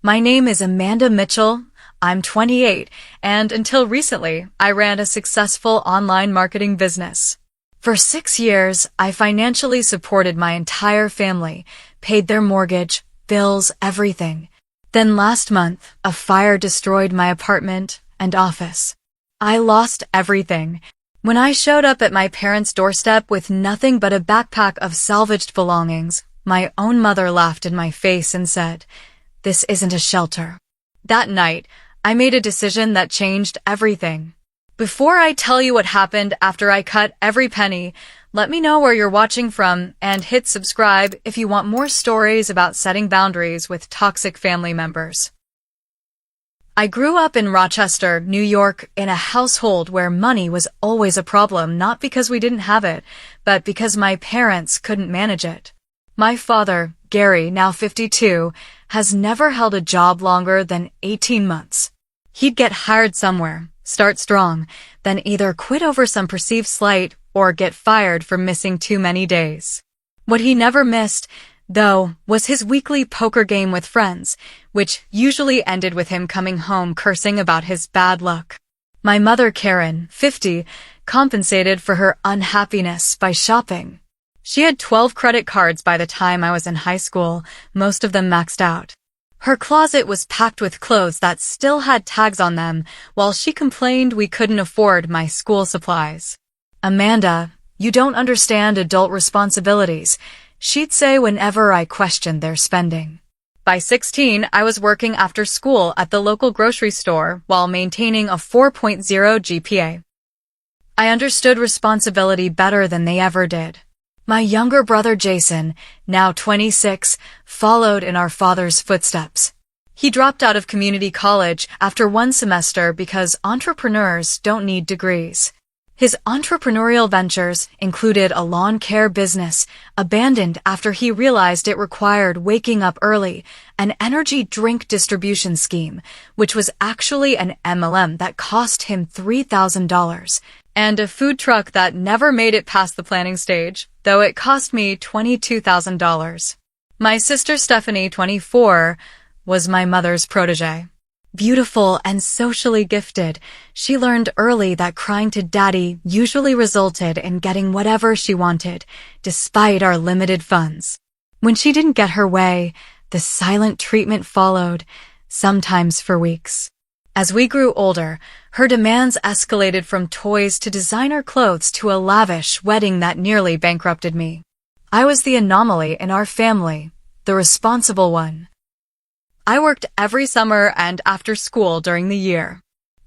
My name is Amanda Mitchell. I'm 28, and until recently, I ran a successful online marketing business. For 6 years, I financially supported my entire family, paid their mortgage, bills, everything. Then last month, a fire destroyed my apartment and office. I lost everything. When I showed up at my parents' doorstep with nothing but a backpack of salvaged belongings, my own mother laughed in my face and said, "This isn't a shelter." That night, I made a decision that changed everything. Before I tell you what happened after I cut every penny, let me know where you're watching from and hit subscribe if you want more stories about setting boundaries with toxic family members. I grew up in Rochester, New York, in a household where money was always a problem, not because we didn't have it, but because my parents couldn't manage it. My father, Gary, now 52, has never held a job longer than 18 months. He'd get hired somewhere, start strong, then either quit over some perceived slight or get fired for missing too many days. What he never missed, though, was his weekly poker game with friends, which usually ended with him coming home cursing about his bad luck. My mother, Karen, 50, compensated for her unhappiness by shopping. She had 12 credit cards by the time I was in high school, most of them maxed out. Her closet was packed with clothes that still had tags on them, while she complained we couldn't afford my school supplies. "Amanda, you don't understand adult responsibilities," she'd say whenever I questioned their spending. By 16, I was working after school at the local grocery store while maintaining a 4.0 GPA. I understood responsibility better than they ever did. My younger brother Jason, now 26, followed in our father's footsteps. He dropped out of community college after one semester because entrepreneurs don't need degrees. His entrepreneurial ventures included a lawn care business, abandoned after he realized it required waking up early, an energy drink distribution scheme, which was actually an MLM that cost him $3,000, and a food truck that never made it past the planning stage, though it cost me $22,000. My sister Stephanie, 24, was my mother's protege. Beautiful and socially gifted, she learned early that crying to daddy usually resulted in getting whatever she wanted, despite our limited funds. When she didn't get her way, the silent treatment followed, sometimes for weeks. As we grew older, her demands escalated from toys to designer clothes to a lavish wedding that nearly bankrupted me. I was the anomaly in our family, the responsible one. I worked every summer and after school during the year.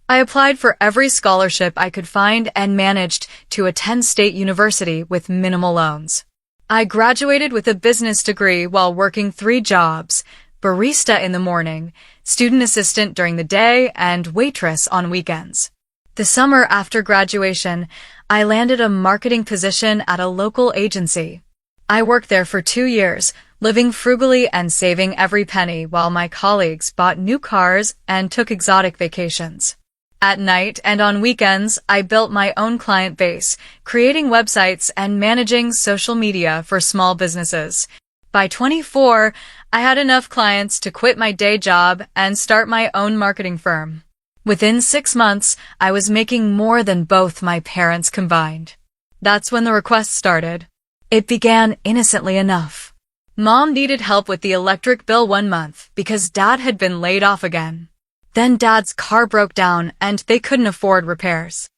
I applied for every scholarship I could find and managed to attend state university with minimal loans. I graduated with a business degree while working 3 jobs: barista in the morning, student assistant during the day, and waitress on weekends. The summer after graduation, I landed a marketing position at a local agency. I worked there for 2 years, living frugally and saving every penny while my colleagues bought new cars and took exotic vacations. At night and on weekends, I built my own client base, creating websites and managing social media for small businesses. By 24, I had enough clients to quit my day job and start my own marketing firm. Within 6 months, I was making more than both my parents combined. That's when the requests started. It began innocently enough. Mom needed help with the electric bill one month because Dad had been laid off again. Then Dad's car broke down and they couldn't afford repairs.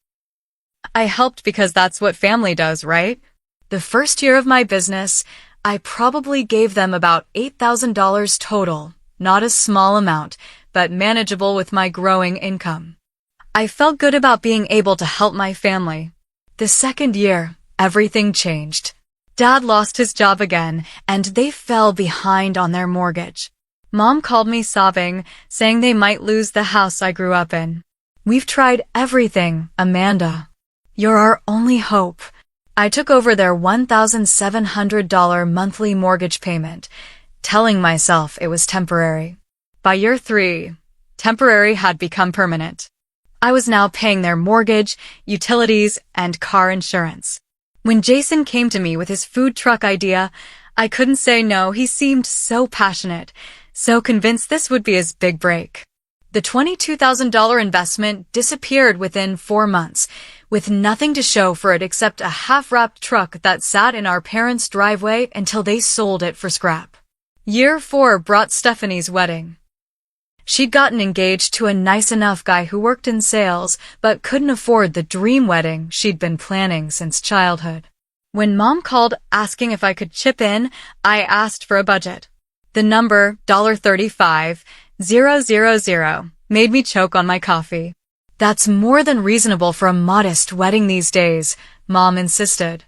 I helped because that's what family does, right? The first year of my business, I probably gave them about $8,000 total, not a small amount, but manageable with my growing income. I felt good about being able to help my family. The second year, everything changed. Dad lost his job again, and they fell behind on their mortgage. Mom called me sobbing, saying they might lose the house I grew up in. "We've tried everything, Amanda. You're our only hope." I took over their $1,700 monthly mortgage payment, telling myself it was temporary. By year 3, temporary had become permanent. I was now paying their mortgage, utilities, and car insurance. When Jason came to me with his food truck idea, I couldn't say no. He seemed so passionate, so convinced this would be his big break. The $22,000 investment disappeared within 4 months, with nothing to show for it except a half-wrapped truck that sat in our parents' driveway until they sold it for scrap. Year 4 brought Stephanie's wedding. She'd gotten engaged to a nice enough guy who worked in sales, but couldn't afford the dream wedding she'd been planning since childhood. When Mom called asking if I could chip in, I asked for a budget. The number $35,000 made me choke on my coffee. That's more than reasonable for a modest wedding these days, Mom insisted.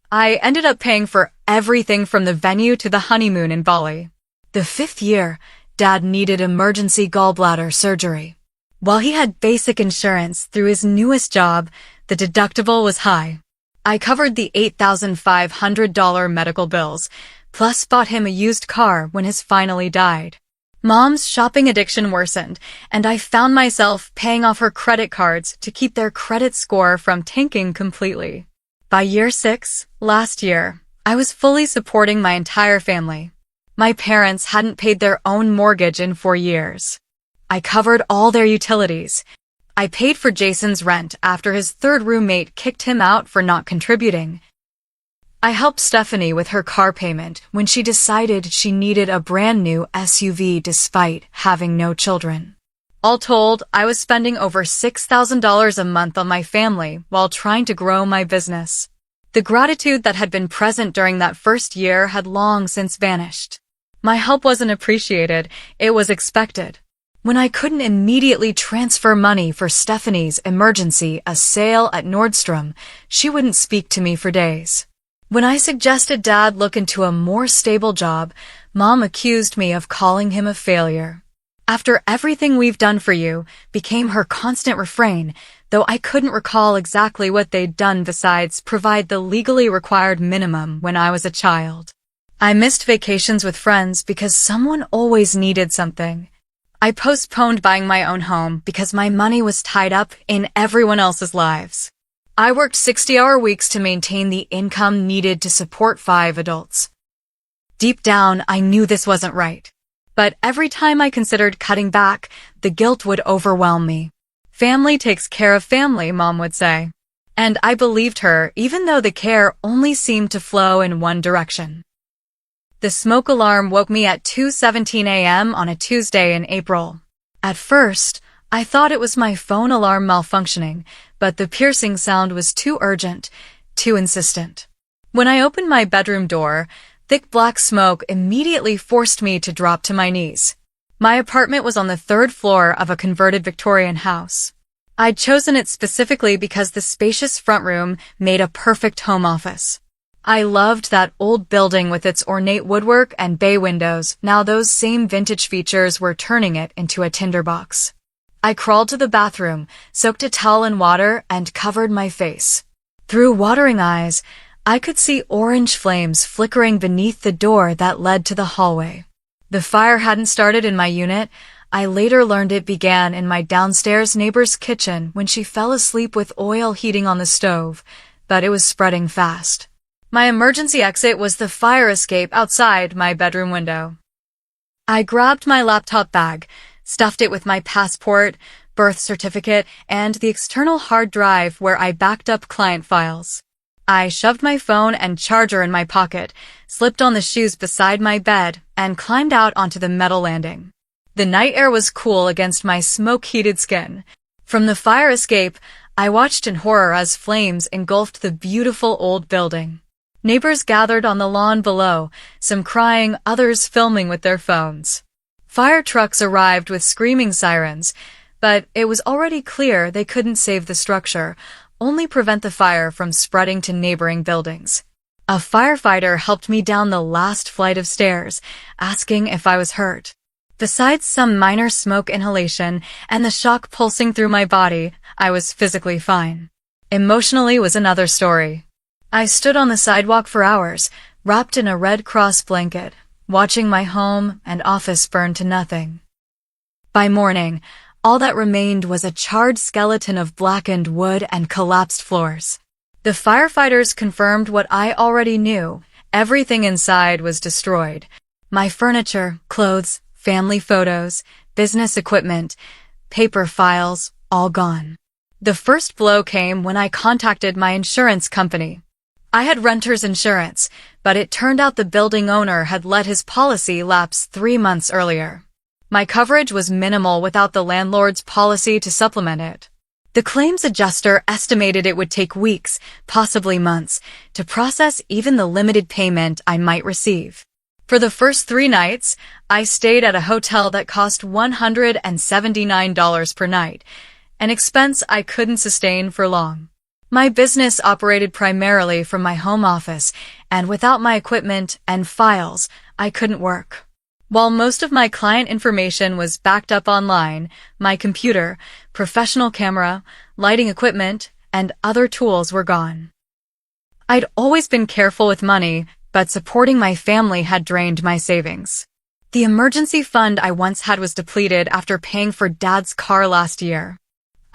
I ended up paying for everything from the venue to the honeymoon in Bali. The 5th year, Dad needed emergency gallbladder surgery. While he had basic insurance through his newest job, the deductible was high. I covered the $8,500 medical bills, plus bought him a used car when his finally died. Mom's shopping addiction worsened, and I found myself paying off her credit cards to keep their credit score from tanking completely. By year 6, last year, I was fully supporting my entire family. My parents hadn't paid their own mortgage in 4 years. I covered all their utilities. I paid for Jason's rent after his 3rd roommate kicked him out for not contributing. I helped Stephanie with her car payment when she decided she needed a brand new SUV despite having no children. All told, I was spending over $6,000 a month on my family while trying to grow my business. The gratitude that had been present during that first year had long since vanished. My help wasn't appreciated, it was expected. When I couldn't immediately transfer money for Stephanie's emergency, a sale at Nordstrom, she wouldn't speak to me for days. When I suggested Dad look into a more stable job, Mom accused me of calling him a failure. After everything we've done for you became her constant refrain, though I couldn't recall exactly what they'd done besides provide the legally required minimum when I was a child. I missed vacations with friends because someone always needed something. I postponed buying my own home because my money was tied up in everyone else's lives. I worked 60-hour weeks to maintain the income needed to support 5 adults. Deep down, I knew this wasn't right. But every time I considered cutting back, the guilt would overwhelm me. Family takes care of family, Mom would say. And I believed her, even though the care only seemed to flow in one direction. The smoke alarm woke me at 2:17 a.m. on a Tuesday in April. At first, I thought it was my phone alarm malfunctioning, but the piercing sound was too urgent, too insistent. When I opened my bedroom door, thick black smoke immediately forced me to drop to my knees. My apartment was on the 3rd floor of a converted Victorian house. I'd chosen it specifically because the spacious front room made a perfect home office. I loved that old building with its ornate woodwork and bay windows. Now those same vintage features were turning it into a tinderbox. I crawled to the bathroom, soaked a towel in water, and covered my face. Through watering eyes, I could see orange flames flickering beneath the door that led to the hallway. The fire hadn't started in my unit. I later learned it began in my downstairs neighbor's kitchen when she fell asleep with oil heating on the stove, but it was spreading fast. My emergency exit was the fire escape outside my bedroom window. I grabbed my laptop bag, stuffed it with my passport, birth certificate, and the external hard drive where I backed up client files. I shoved my phone and charger in my pocket, slipped on the shoes beside my bed, and climbed out onto the metal landing. The night air was cool against my smoke-heated skin. From the fire escape, I watched in horror as flames engulfed the beautiful old building. Neighbors gathered on the lawn below, some crying, others filming with their phones. Fire trucks arrived with screaming sirens, but it was already clear they couldn't save the structure, only prevent the fire from spreading to neighboring buildings. A firefighter helped me down the last flight of stairs, asking if I was hurt. Besides some minor smoke inhalation and the shock pulsing through my body, I was physically fine. Emotionally was another story. I stood on the sidewalk for hours, wrapped in a Red Cross blanket, watching my home and office burn to nothing. By morning, all that remained was a charred skeleton of blackened wood and collapsed floors. The firefighters confirmed what I already knew. Everything inside was destroyed. My furniture, clothes, family photos, business equipment, paper files, all gone. The first blow came when I contacted my insurance company. I had renter's insurance, but it turned out the building owner had let his policy lapse 3 months earlier. My coverage was minimal without the landlord's policy to supplement it. The claims adjuster estimated it would take weeks, possibly months, to process even the limited payment I might receive. For the first 3 nights, I stayed at a hotel that cost $179 per night, an expense I couldn't sustain for long. My business operated primarily from my home office, and without my equipment and files, I couldn't work. While most of my client information was backed up online, my computer, professional camera, lighting equipment, and other tools were gone. I'd always been careful with money, but supporting my family had drained my savings. The emergency fund I once had was depleted after paying for Dad's car last year.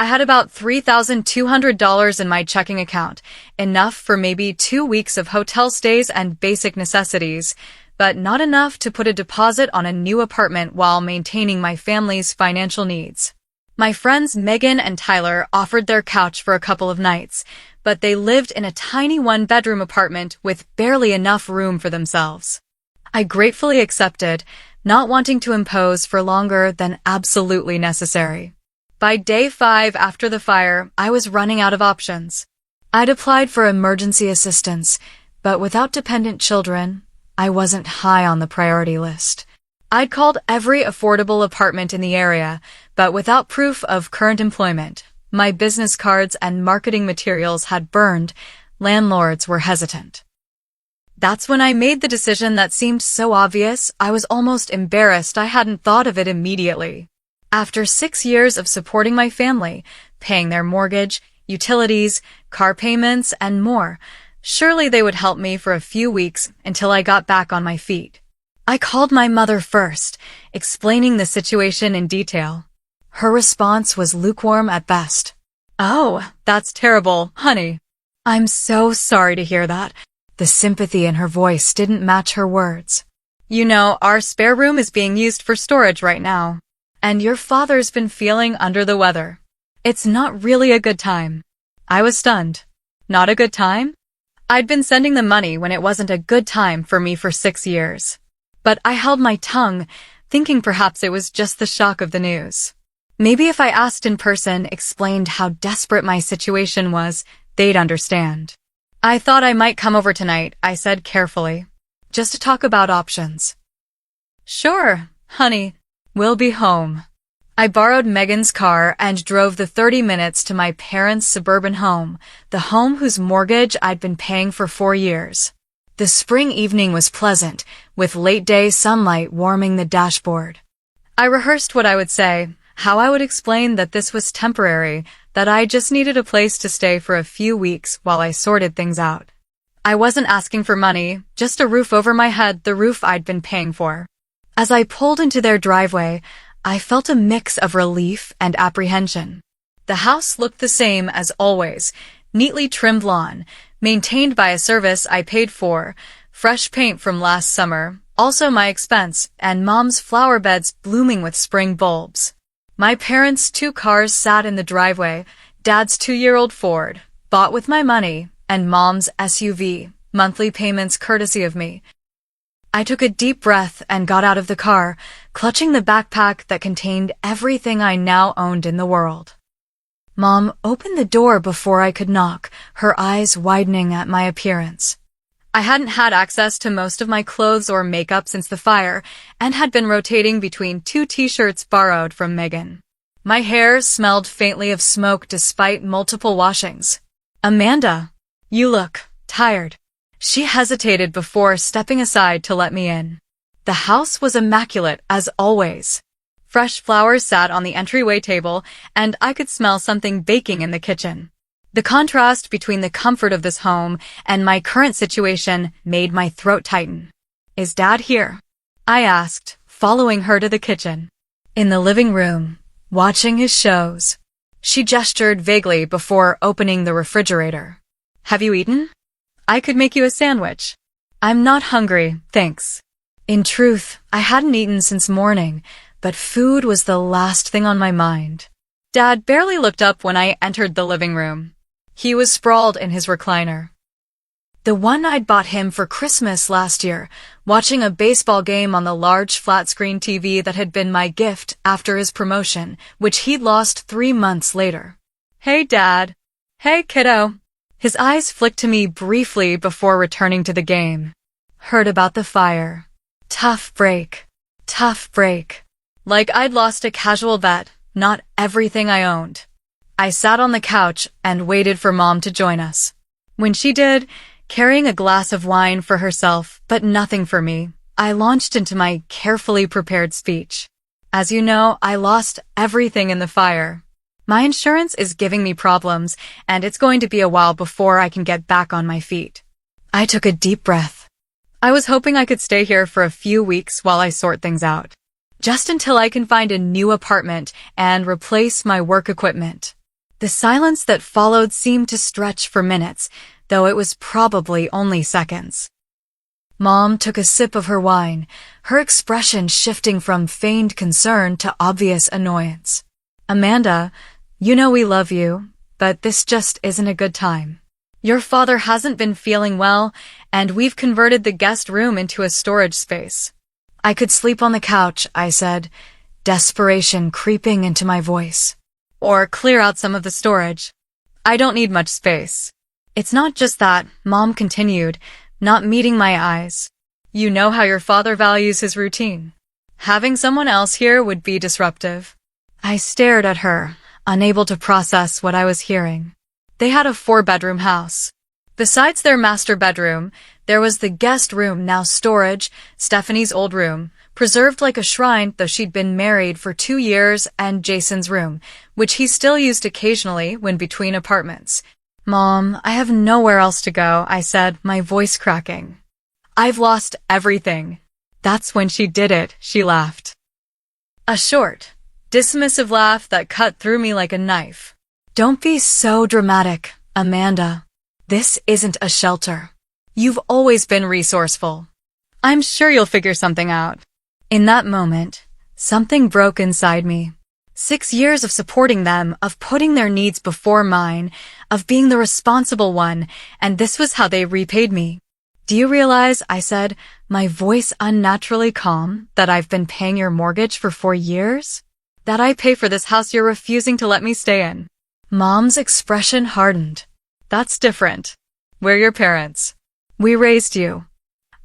I had about $3,200 in my checking account, enough for maybe 2 weeks of hotel stays and basic necessities, but not enough to put a deposit on a new apartment while maintaining my family's financial needs. My friends Megan and Tyler offered their couch for a couple of nights, but they lived in a tiny 1-bedroom apartment with barely enough room for themselves. I gratefully accepted, not wanting to impose for longer than absolutely necessary. By day 5 after the fire, I was running out of options. I'd applied for emergency assistance, but without dependent children, I wasn't high on the priority list. I'd called every affordable apartment in the area, but without proof of current employment. My business cards and marketing materials had burned. Landlords were hesitant. That's when I made the decision that seemed so obvious, I was almost embarrassed I hadn't thought of it immediately. After 6 years of supporting my family, paying their mortgage, utilities, car payments, and more, surely they would help me for a few weeks until I got back on my feet. I called my mother first, explaining the situation in detail. Her response was lukewarm at best. "Oh, that's terrible, honey. I'm so sorry to hear that." The sympathy in her voice didn't match her words. "You know, our spare room is being used for storage right now. And your father's been feeling under the weather. It's not really a good time." I was stunned. Not a good time? I'd been sending the money when it wasn't a good time for me for 6 years. But I held my tongue, thinking perhaps it was just the shock of the news. Maybe if I asked in person, explained how desperate my situation was, they'd understand. "I thought I might come over tonight," I said carefully, "just to talk about options." "Sure, honey. We'll be home." I borrowed Megan's car and drove the 30 minutes to my parents' suburban home, the home whose mortgage I'd been paying for 4 years. The spring evening was pleasant, with late-day sunlight warming the dashboard. I rehearsed what I would say, how I would explain that this was temporary, that I just needed a place to stay for a few weeks while I sorted things out. I wasn't asking for money, just a roof over my head, the roof I'd been paying for. As I pulled into their driveway, I felt a mix of relief and apprehension. The house looked the same as always, neatly trimmed lawn, maintained by a service I paid for, fresh paint from last summer, also my expense, and Mom's flower beds blooming with spring bulbs. My parents' 2 cars sat in the driveway, Dad's 2-year-old Ford, bought with my money, and Mom's SUV, monthly payments courtesy of me. I took a deep breath and got out of the car, clutching the backpack that contained everything I now owned in the world. Mom opened the door before I could knock, her eyes widening at my appearance. I hadn't had access to most of my clothes or makeup since the fire, and had been rotating between 2 t-shirts borrowed from Megan. My hair smelled faintly of smoke despite multiple washings. "Amanda, you look tired." She hesitated before stepping aside to let me in. The house was immaculate, as always. Fresh flowers sat on the entryway table, and I could smell something baking in the kitchen. The contrast between the comfort of this home and my current situation made my throat tighten. "Is Dad here?" I asked, following her to the kitchen. "In the living room, watching his shows." She gestured vaguely before opening the refrigerator. "Have you eaten? I could make you a sandwich." "I'm not hungry, thanks." In truth, I hadn't eaten since morning, but food was the last thing on my mind. Dad barely looked up when I entered the living room. He was sprawled in his recliner. The one I'd bought him for Christmas last year, watching a baseball game on the large flat-screen TV that had been my gift after his promotion, which he'd lost 3 months later. "Hey, Dad." "Hey, kiddo." His eyes flicked to me briefly before returning to the game. "Heard about the fire. Tough break. Tough break." Like I'd lost a casual bet, not everything I owned. I sat on the couch and waited for Mom to join us. When she did, carrying a glass of wine for herself, but nothing for me, I launched into my carefully prepared speech. "As you know, I lost everything in the fire. My insurance is giving me problems, and it's going to be a while before I can get back on my feet." I took a deep breath. I was hoping I could stay here for a few weeks while I sort things out, just until I can find a new apartment and replace my work equipment. The silence that followed seemed to stretch for minutes, though it was probably only seconds. Mom took a sip of her wine, her expression shifting from feigned concern to obvious annoyance. "Amanda, you know we love you, but this just isn't a good time. Your father hasn't been feeling well, and we've converted the guest room into a storage space." "I could sleep on the couch," I said, desperation creeping into my voice. "Or clear out some of the storage. I don't need much space." "It's not just that," Mom continued, not meeting my eyes. "You know how your father values his routine. Having someone else here would be disruptive." I stared at her, unable to process what I was hearing. They had a 4-bedroom house. Besides their master bedroom, there was the guest room, now storage, Stephanie's old room, preserved like a shrine though she'd been married for 2 years, and Jason's room, which he still used occasionally when between apartments. "Mom, I have nowhere else to go," I said, my voice cracking. "I've lost everything." That's when she did it, she laughed. A short, dismissive laugh that cut through me like a knife. "Don't be so dramatic, Amanda. This isn't a shelter. You've always been resourceful. I'm sure you'll figure something out." In that moment, something broke inside me. 6 years of supporting them, of putting their needs before mine, of being the responsible one, and this was how they repaid me. "Do you realize," I said, my voice unnaturally calm, "that I've been paying your mortgage for 4 years? That I pay for this house you're refusing to let me stay in?" Mom's expression hardened. "That's different. We're your parents. We raised you.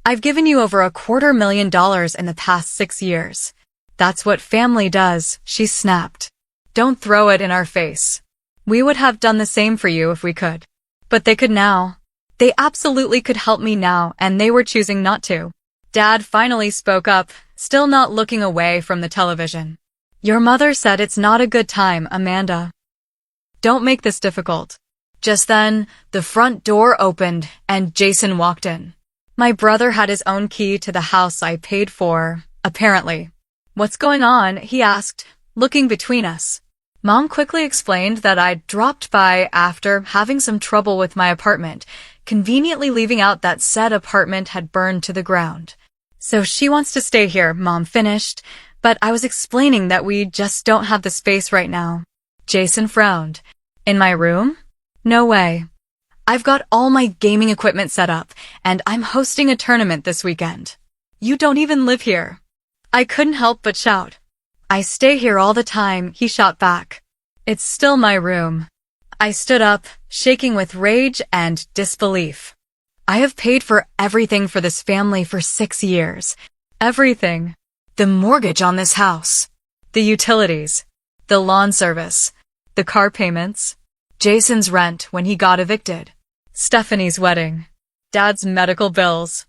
I've given you over $250,000 in the past 6 years. That's what family does," she snapped. "Don't throw it in our face. We would have done the same for you if we could. But they could now. They absolutely could help me now, and they were choosing not to." Dad finally spoke up, still not looking away from the television. "Your mother said it's not a good time, Amanda. Don't make this difficult." Just then, the front door opened, and Jason walked in. My brother had his own key to the house I paid for, apparently. "What's going on?" he asked, looking between us. Mom quickly explained that I'd dropped by after having some trouble with my apartment, conveniently leaving out that said apartment had burned to the ground. "So she wants to stay here," Mom finished, but I was explaining that we just don't have the space right now. Jason frowned. "In my room? No way. I've got all my gaming equipment set up, and I'm hosting a tournament this weekend. You don't even live here." I couldn't help but shout. "I stay here all the time," he shot back. "It's still my room." I stood up, shaking with rage and disbelief. I have paid for everything for this family for 6 years. Everything. The mortgage on this house. The utilities. The lawn service. The car payments. Jason's rent when he got evicted. Stephanie's wedding. Dad's medical bills.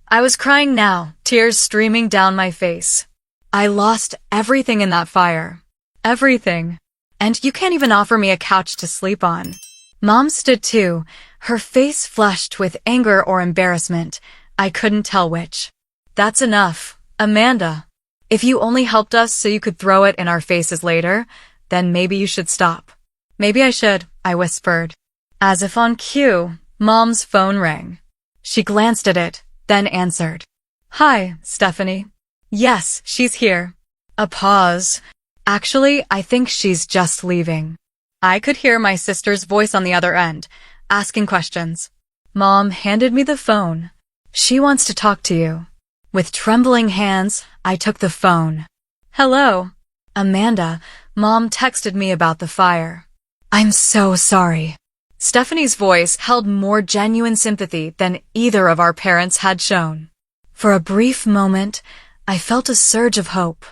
I was crying now, tears streaming down my face. I lost everything in that fire. Everything. And you can't even offer me a couch to sleep on. Mom stood too, her face flushed with anger or embarrassment. I couldn't tell which. "That's enough, Amanda. If you only helped us so you could throw it in our faces later, then maybe you should stop." "Maybe I should," I whispered. As if on cue, Mom's phone rang. She glanced at it, then answered. Hi, Stephanie. Yes, she's here. A pause. Actually, I think she's just leaving. I could hear my sister's voice on the other end, asking questions. Mom handed me the phone. She wants to talk to you. With trembling hands, I took the phone. Hello. Amanda, Mom texted me about the fire. I'm so sorry. Stephanie's voice held more genuine sympathy than either of our parents had shown. For a brief moment, I felt a surge of hope.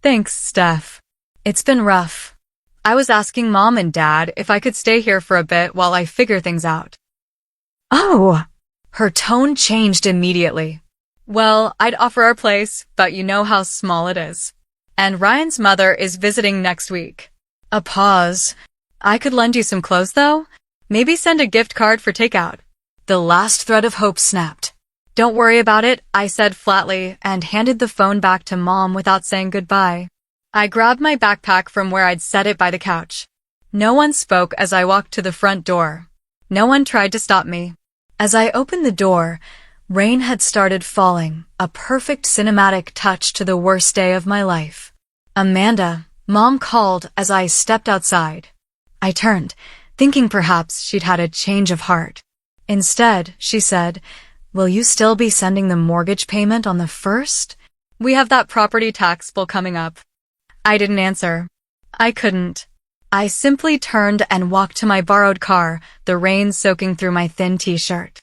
Thanks, Steph. It's been rough. I was asking Mom and Dad if I could stay here for a bit while I figure things out. Oh! Her tone changed immediately. Well, I'd offer our place, but you know how small it is. And Ryan's mother is visiting next week. A pause. I could lend you some clothes, though? Maybe send a gift card for takeout. The last thread of hope snapped. Don't worry about it, I said flatly and handed the phone back to Mom without saying goodbye. I grabbed my backpack from where I'd set it by the couch. No one spoke as I walked to the front door. No one tried to stop me. As I opened the door, rain had started falling, a perfect cinematic touch to the worst day of my life. Amanda, Mom called as I stepped outside. I turned, thinking perhaps she'd had a change of heart. Instead, she said, "Will you still be sending the mortgage payment on the 1st? We have that property tax bill coming up." I didn't answer. I couldn't. I simply turned and walked to my borrowed car, the rain soaking through my thin t-shirt.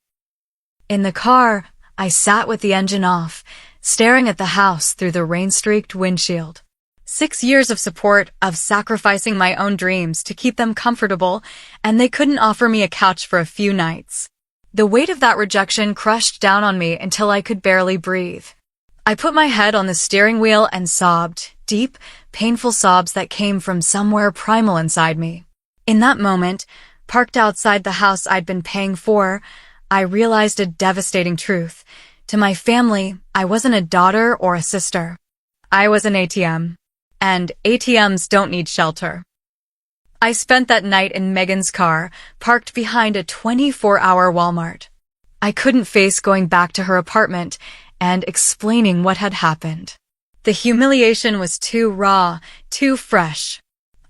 In the car, I sat with the engine off, staring at the house through the rain-streaked windshield. 6 years of support, of sacrificing my own dreams to keep them comfortable, and they couldn't offer me a couch for a few nights. The weight of that rejection crushed down on me until I could barely breathe. I put my head on the steering wheel and sobbed, deep, painful sobs that came from somewhere primal inside me. In that moment, parked outside the house I'd been paying for, I realized a devastating truth. To my family, I wasn't a daughter or a sister. I was an ATM. And ATMs don't need shelter. I spent that night in Megan's car, parked behind a 24-hour Walmart. I couldn't face going back to her apartment and explaining what had happened. The humiliation was too raw, too fresh.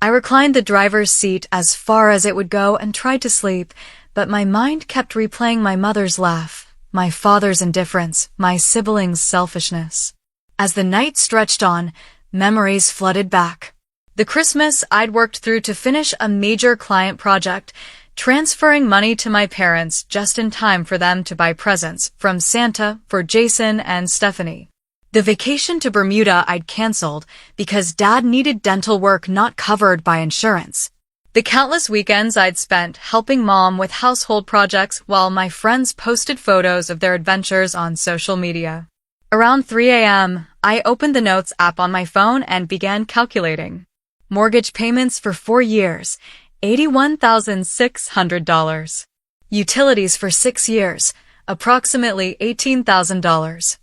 I reclined the driver's seat as far as it would go and tried to sleep, but my mind kept replaying my mother's laugh, my father's indifference, my siblings' selfishness. As the night stretched on, memories flooded back. The Christmas I'd worked through to finish a major client project, transferring money to my parents just in time for them to buy presents from Santa for Jason and Stephanie. The vacation to Bermuda I'd canceled because Dad needed dental work not covered by insurance. The countless weekends I'd spent helping Mom with household projects while my friends posted photos of their adventures on social media. Around 3 a.m., I opened the Notes app on my phone and began calculating. Mortgage payments for 4 years, $81,600. Utilities for 6 years, approximately $18,000.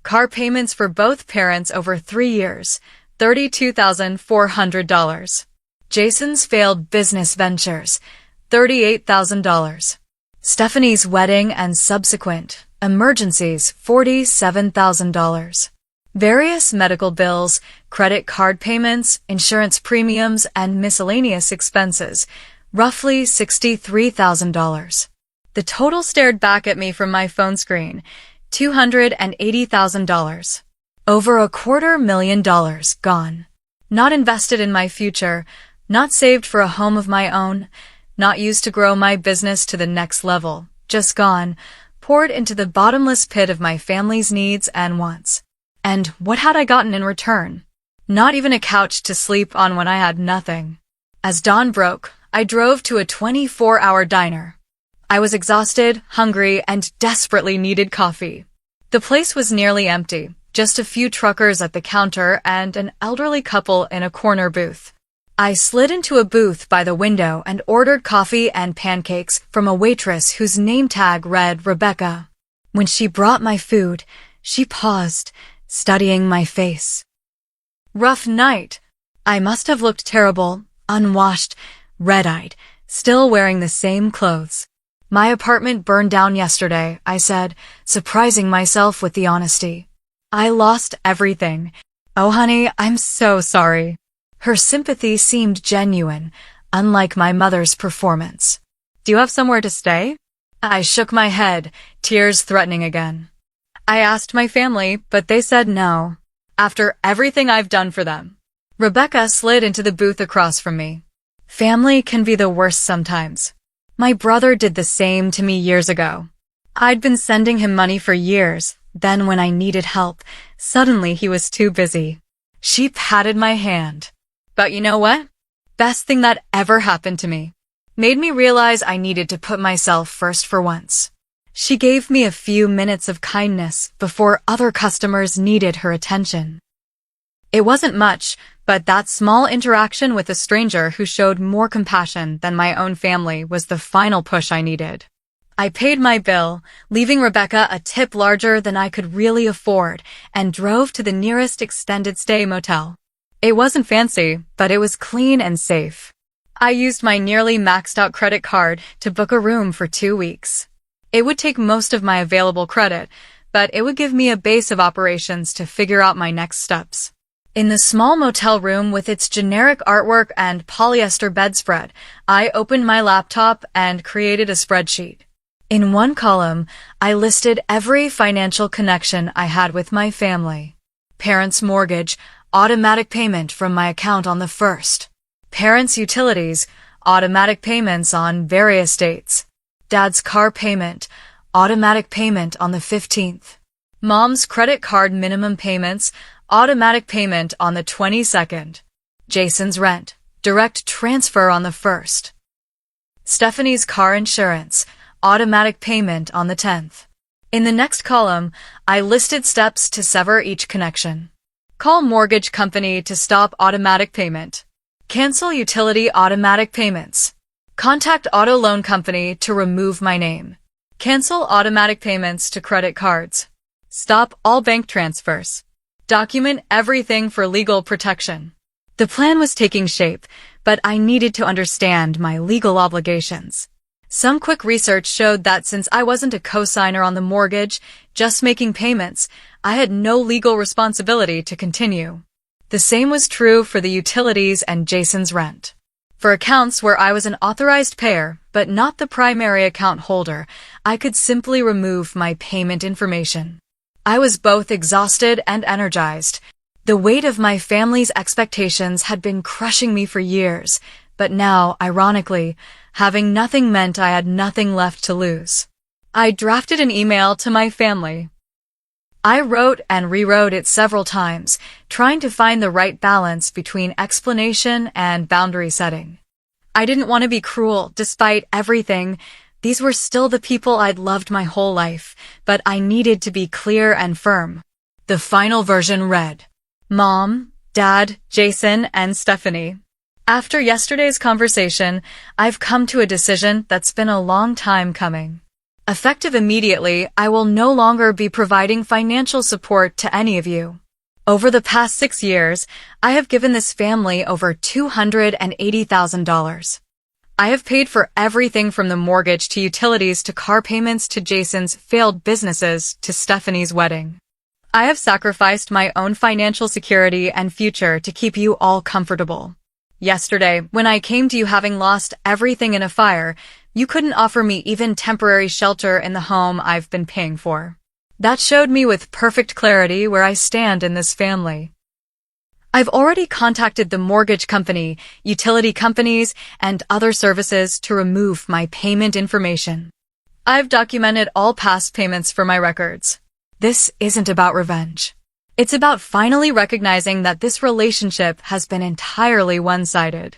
Car payments for both parents over 3 years, $32,400. Jason's failed business ventures, $38,000. Stephanie's wedding and subsequent emergencies, $47,000. Various medical bills, credit card payments, insurance premiums, and miscellaneous expenses, roughly $63,000. The total stared back at me from my phone screen, $280,000. Over $250,000 gone. Not invested in my future, not saved for a home of my own, not used to grow my business to the next level, just gone, poured into the bottomless pit of my family's needs and wants. And what had I gotten in return? Not even a couch to sleep on when I had nothing. As dawn broke, I drove to a 24-hour diner. I was exhausted, hungry, and desperately needed coffee. The place was nearly empty, just a few truckers at the counter and an elderly couple in a corner booth. I slid into a booth by the window and ordered coffee and pancakes from a waitress whose name tag read Rebecca. When she brought my food, she paused, studying my face. Rough night. I must have looked terrible, unwashed, red-eyed, still wearing the same clothes. My apartment burned down yesterday, I said, surprising myself with the honesty. I lost everything. Oh honey, I'm so sorry. Her sympathy seemed genuine, unlike my mother's performance. Do you have somewhere to stay? I shook my head, tears threatening again. I asked my family, but they said no. After everything I've done for them. Rebecca slid into the booth across from me. Family can be the worst sometimes. My brother did the same to me years ago. I'd been sending him money for years, then when I needed help, suddenly he was too busy. She patted my hand. But you know what? Best thing that ever happened to me. Made me realize I needed to put myself first for once. She gave me a few minutes of kindness before other customers needed her attention. It wasn't much, but that small interaction with a stranger who showed more compassion than my own family was the final push I needed. I paid my bill, leaving Rebecca a tip larger than I could really afford, and drove to the nearest extended stay motel. It wasn't fancy, but it was clean and safe. I used my nearly maxed out credit card to book a room for 2 weeks. It would take most of my available credit, but it would give me a base of operations to figure out my next steps. In the small motel room with its generic artwork and polyester bedspread, I opened my laptop and created a spreadsheet. In one column, I listed every financial connection I had with my family. Parents' mortgage, automatic payment from my account on the 1st. Parents' utilities, automatic payments on various dates. Dad's car payment, automatic payment on the 15th. Mom's credit card minimum payments, automatic payment on the 22nd. Jason's rent, direct transfer on the 1st. Stephanie's car insurance, automatic payment on the 10th. In the next column, I listed steps to sever each connection. Call mortgage company to stop automatic payment. Cancel utility automatic payments. Contact auto loan company to remove my name. Cancel automatic payments to credit cards. Stop all bank transfers. Document everything for legal protection. The plan was taking shape, but I needed to understand my legal obligations. Some quick research showed that since I wasn't a co-signer on the mortgage, just making payments, I had no legal responsibility to continue. The same was true for the utilities and Jason's rent. For accounts where I was an authorized payer, but not the primary account holder, I could simply remove my payment information. I was both exhausted and energized. The weight of my family's expectations had been crushing me for years, but now, ironically, having nothing meant I had nothing left to lose. I drafted an email to my family. I wrote and rewrote it several times, trying to find the right balance between explanation and boundary setting. I didn't want to be cruel, despite everything. These were still the people I'd loved my whole life, but I needed to be clear and firm. The final version read, Mom, Dad, Jason, and Stephanie. After yesterday's conversation, I've come to a decision that's been a long time coming. Effective immediately, I will no longer be providing financial support to any of you. Over the past 6 years, I have given this family over $280,000. I have paid for everything from the mortgage to utilities to car payments to Jason's failed businesses to Stephanie's wedding. I have sacrificed my own financial security and future to keep you all comfortable. Yesterday, when I came to you having lost everything in a fire, you couldn't offer me even temporary shelter in the home I've been paying for. That showed me with perfect clarity where I stand in this family. I've already contacted the mortgage company, utility companies, and other services to remove my payment information. I've documented all past payments for my records. This isn't about revenge. It's about finally recognizing that this relationship has been entirely one-sided.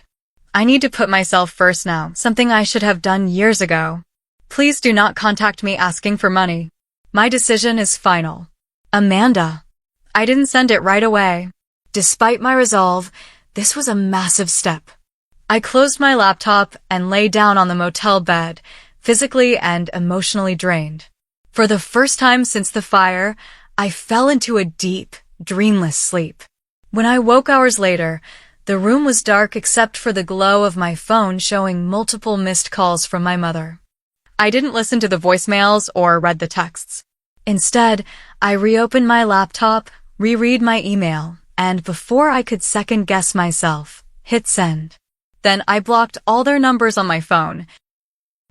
I need to put myself first now, something I should have done years ago. Please do not contact me asking for money. My decision is final. Amanda. I didn't send it right away. Despite my resolve, this was a massive step. I closed my laptop and lay down on the motel bed, physically and emotionally drained. For the first time since the fire, I fell into a deep, dreamless sleep. When I woke hours later, the room was dark except for the glow of my phone showing multiple missed calls from my mother. I didn't listen to the voicemails or read the texts. Instead, I reopened my laptop, reread my email, and before I could second-guess myself, hit send. Then I blocked all their numbers on my phone.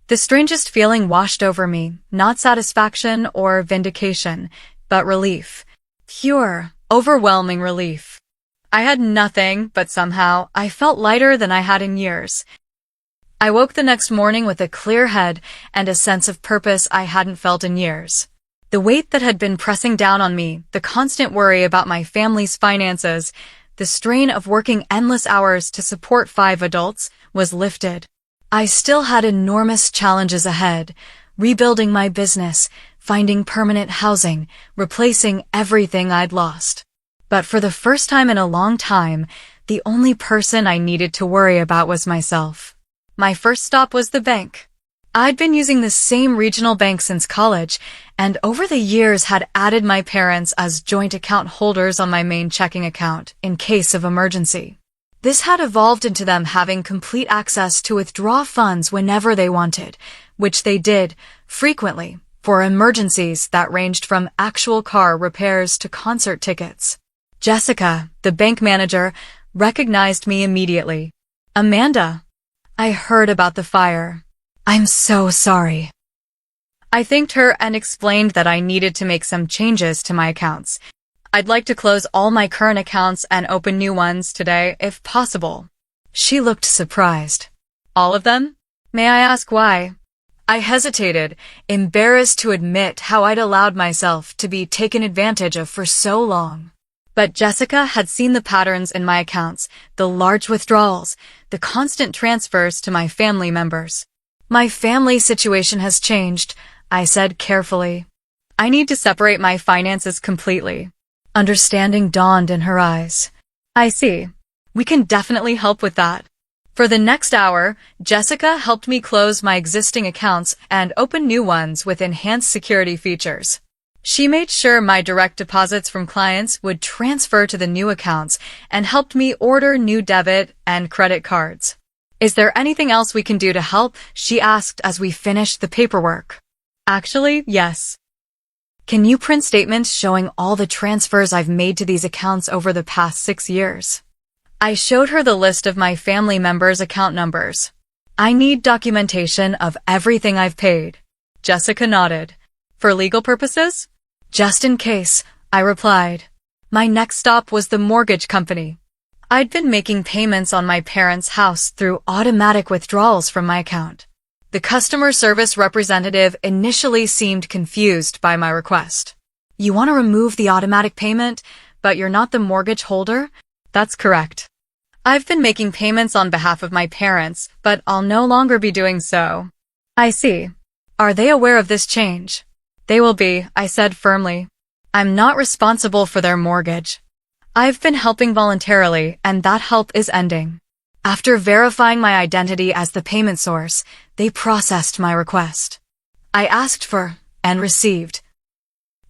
The strangest feeling washed over me, not satisfaction or vindication, but relief. Pure, overwhelming relief. I had nothing, but somehow I felt lighter than I had in years. I woke the next morning with a clear head and a sense of purpose I hadn't felt in years. The weight that had been pressing down on me, the constant worry about my family's finances, the strain of working endless hours to support 5 adults, was lifted. I still had enormous challenges ahead, rebuilding my business, finding permanent housing, replacing everything I'd lost. But for the first time in a long time, the only person I needed to worry about was myself. My first stop was the bank. I'd been using the same regional bank since college, and over the years had added my parents as joint account holders on my main checking account in case of emergency. This had evolved into them having complete access to withdraw funds whenever they wanted, which they did, frequently, for emergencies that ranged from actual car repairs to concert tickets. Jessica, the bank manager, recognized me immediately. "Amanda, I heard about the fire. I'm so sorry." I thanked her and explained that I needed to make some changes to my accounts. I'd like to close all my current accounts and open new ones today, if possible. She looked surprised. "All of them? May I ask why?" I hesitated, embarrassed to admit how I'd allowed myself to be taken advantage of for so long. But Jessica had seen the patterns in my accounts, the large withdrawals, the constant transfers to my family members. "My family situation has changed," I said carefully. "I need to separate my finances completely." Understanding dawned in her eyes. "I see. We can definitely help with that." For the next hour, Jessica helped me close my existing accounts and open new ones with enhanced security features. She made sure my direct deposits from clients would transfer to the new accounts and helped me order new debit and credit cards. "Is there anything else we can do to help?" she asked as we finished the paperwork. "Actually, yes. Can you print statements showing all the transfers I've made to these accounts over the past 6 years? I showed her the list of my family members' account numbers. "I need documentation of everything I've paid." Jessica nodded. "For legal purposes?" "Just in case," I replied. My next stop was the mortgage company. I'd been making payments on my parents' house through automatic withdrawals from my account. The customer service representative initially seemed confused by my request. "You want to remove the automatic payment, but you're not the mortgage holder?" "That's correct. I've been making payments on behalf of my parents, but I'll no longer be doing so." "I see. Are they aware of this change?" "They will be," I said firmly. "I'm not responsible for their mortgage. I've been helping voluntarily, and that help is ending." After verifying my identity as the payment source, they processed my request. I asked for, and received,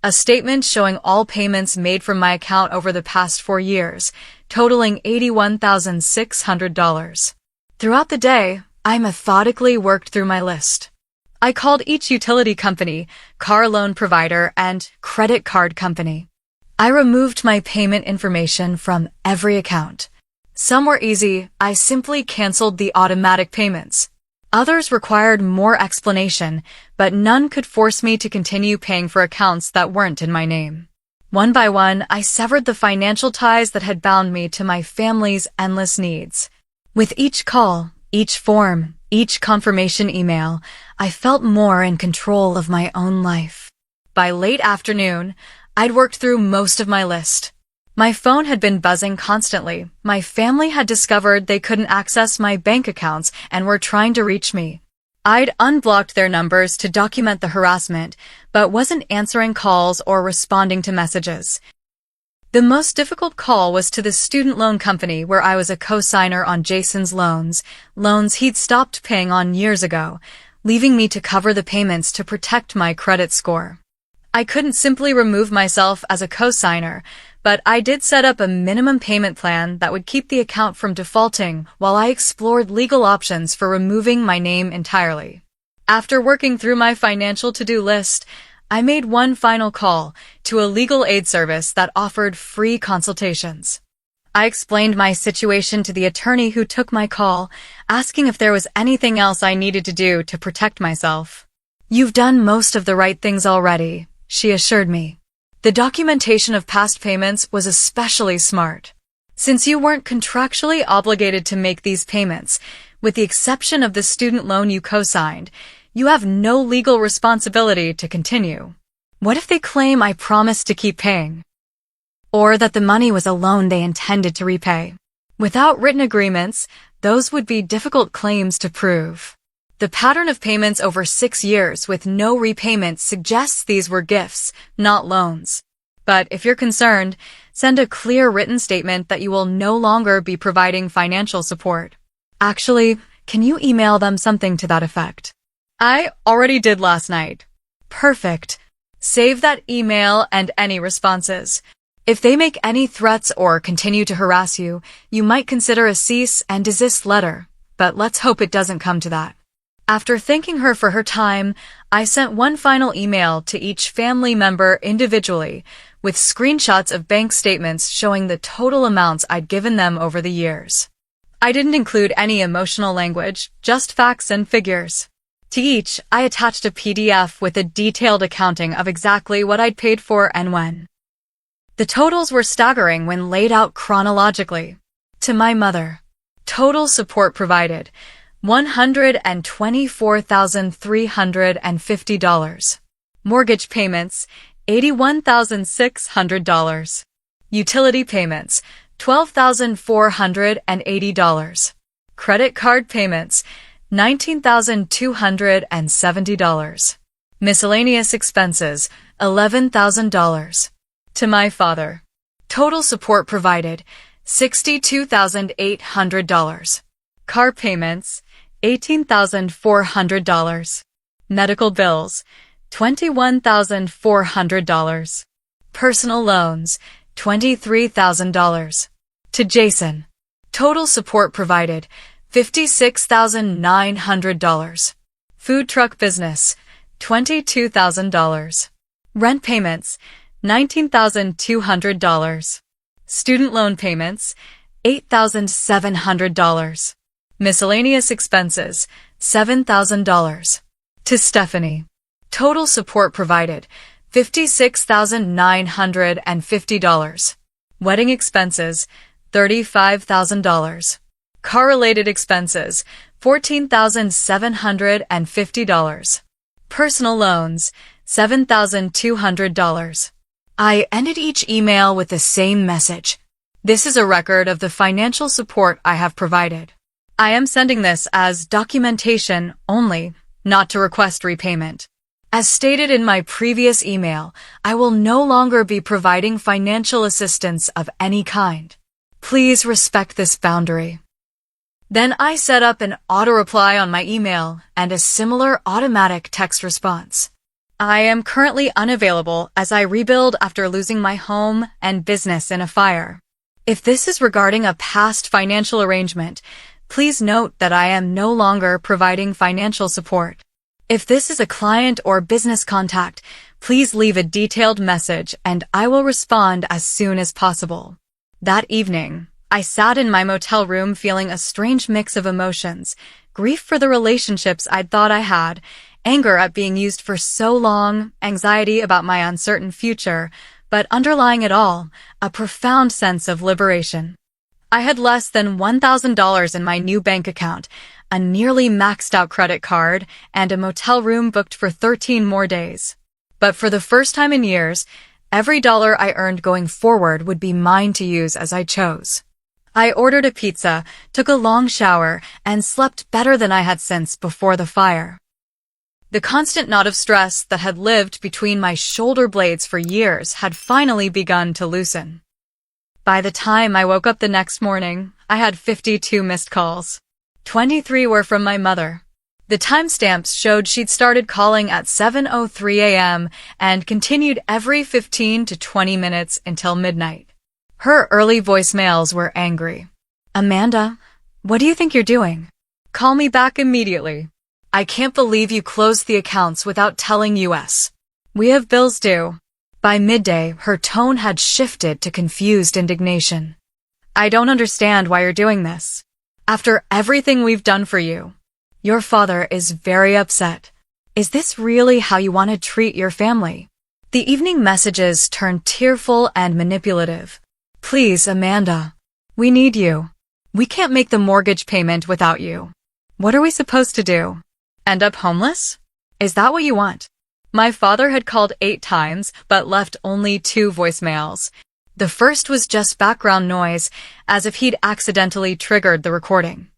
a statement showing all payments made from my account over the past 4 years, totaling $81,600. Throughout the day, I methodically worked through my list. I called each utility company, car loan provider, and credit card company. I removed my payment information from every account. Some were easy. I simply canceled the automatic payments. Others required more explanation, but none could force me to continue paying for accounts that weren't in my name. One by one, I severed the financial ties that had bound me to my family's endless needs. With each call, each form, each confirmation email, I felt more in control of my own life. By late afternoon, I'd worked through most of my list. My phone had been buzzing constantly. My family had discovered they couldn't access my bank accounts and were trying to reach me. I'd unblocked their numbers to document the harassment, but wasn't answering calls or responding to messages. The most difficult call was to the student loan company where I was a co-signer on Jason's loans he'd stopped paying on years ago, leaving me to cover the payments to protect my credit score. I couldn't simply remove myself as a co-signer, but I did set up a minimum payment plan that would keep the account from defaulting while I explored legal options for removing my name entirely. After working through my financial to-do list, I made one final call to a legal aid service that offered free consultations. I explained my situation to the attorney who took my call, asking if there was anything else I needed to do to protect myself. "You've done most of the right things already," she assured me. The documentation of past payments was especially smart. Since you weren't contractually obligated to make these payments, with the exception of the student loan you co-signed, you have no legal responsibility to continue. What if they claim I promised to keep paying? Or that the money was a loan they intended to repay? Without written agreements, those would be difficult claims to prove. The pattern of payments over 6 years with no repayment suggests these were gifts, not loans. But if you're concerned, send a clear written statement that you will no longer be providing financial support. Actually, can you email them something to that effect? I already did last night. Perfect. Save that email and any responses. If they make any threats or continue to harass you, you might consider a cease and desist letter, but let's hope it doesn't come to that. After thanking her for her time, I sent one final email to each family member individually with screenshots of bank statements showing the total amounts I'd given them over the years. I didn't include any emotional language, just facts and figures. To each, I attached a PDF with a detailed accounting of exactly what I'd paid for and when. The totals were staggering when laid out chronologically. To my mother, total support provided, $124,350. Mortgage payments, $81,600. Utility payments, $12,480. Credit card payments, $19,270. Miscellaneous expenses, $11,000. To my father, total support provided, $62,800. Car payments, $18,400. Medical bills, $21,400. Personal loans, $23,000. To Jason, total support provided, $56,900. Food truck business, $22,000. Rent payments, $19,200. Student loan payments, $8,700. Miscellaneous expenses, $7,000. To Stephanie, total support provided, $56,950. Wedding expenses, $35,000. Car-related expenses, $14,750. Personal loans, $7,200. I ended each email with the same message. This is a record of the financial support I have provided. I am sending this as documentation only, not to request repayment. As stated in my previous email, I will no longer be providing financial assistance of any kind. Please respect this boundary. Then I set up an auto-reply on my email and a similar automatic text response. I am currently unavailable as I rebuild after losing my home and business in a fire. If this is regarding a past financial arrangement, please note that I am no longer providing financial support. If this is a client or business contact, please leave a detailed message and I will respond as soon as possible. That evening, I sat in my motel room feeling a strange mix of emotions, grief for the relationships I'd thought I had, anger at being used for so long, anxiety about my uncertain future, but underlying it all, a profound sense of liberation. I had less than $1,000 in my new bank account, a nearly maxed-out credit card, and a motel room booked for 13 more days. But for the first time in years, every dollar I earned going forward would be mine to use as I chose. I ordered a pizza, took a long shower, and slept better than I had since before the fire. The constant knot of stress that had lived between my shoulder blades for years had finally begun to loosen. By the time I woke up the next morning, I had 52 missed calls. 23 were from my mother. The timestamps showed she'd started calling at 7:03 a.m. and continued every 15 to 20 minutes until midnight. Her early voicemails were angry. "Amanda, what do you think you're doing? Call me back immediately." I can't believe you closed the accounts without telling us. We have bills due. By midday, her tone had shifted to confused indignation. I don't understand why you're doing this. After everything we've done for you. Your father is very upset. Is this really how you want to treat your family? The evening messages turned tearful and manipulative. Please, Amanda. We need you. We can't make the mortgage payment without you. What are we supposed to do? End up homeless? Is that what you want? My father had called 8 times, but left only 2 voicemails. The first was just background noise, as if he'd accidentally triggered the recording.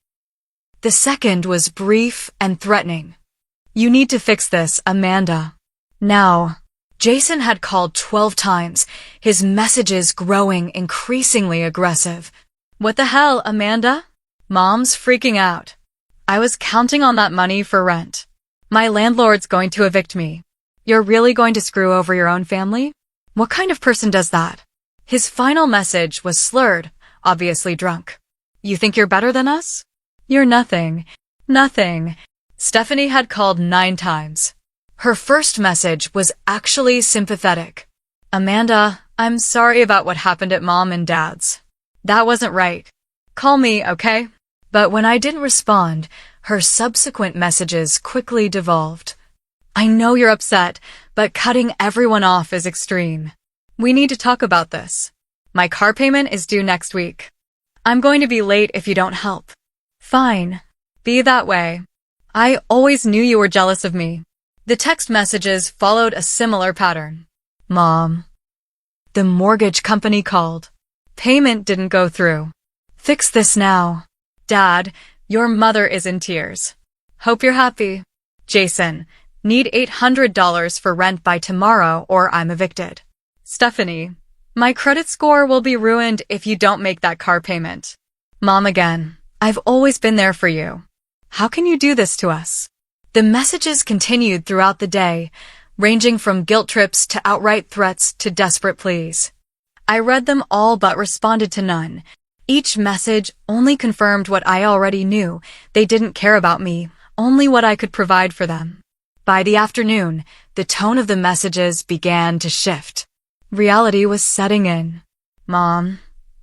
The second was brief and threatening. You need to fix this, Amanda. Now. Jason had called 12 times, his messages growing increasingly aggressive. What the hell, Amanda? Mom's freaking out. I was counting on that money for rent. My landlord's going to evict me. You're really going to screw over your own family? What kind of person does that? His final message was slurred, obviously drunk. You think you're better than us? You're nothing. Nothing. Stephanie had called 9 times. Her first message was actually sympathetic. Amanda, I'm sorry about what happened at Mom and Dad's. That wasn't right. Call me, okay? But when I didn't respond, her subsequent messages quickly devolved. I know you're upset, but cutting everyone off is extreme. We need to talk about this. My car payment is due next week. I'm going to be late if you don't help. Fine. Be that way. I always knew you were jealous of me. The text messages followed a similar pattern. Mom. The mortgage company called. Payment didn't go through. Fix this now. Dad, your mother is in tears. Hope you're happy. Jason, need $800 for rent by tomorrow or I'm evicted. Stephanie, my credit score will be ruined if you don't make that car payment. Mom again, I've always been there for you. How can you do this to us? The messages continued throughout the day, ranging from guilt trips to outright threats to desperate pleas. I read them all but responded to none. Each message only confirmed what I already knew. They didn't care about me, only what I could provide for them. By the afternoon, the tone of the messages began to shift. Reality was setting in. Mom,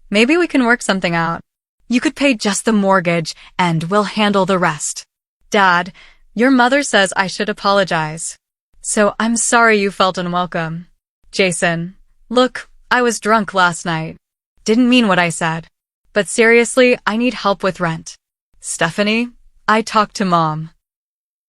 maybe we can work something out. You could pay just the mortgage and we'll handle the rest. Dad, your mother says I should apologize. So I'm sorry you felt unwelcome. Jason, look, I was drunk last night. Didn't mean what I said. But seriously, I need help with rent. Stephanie, I talked to Mom.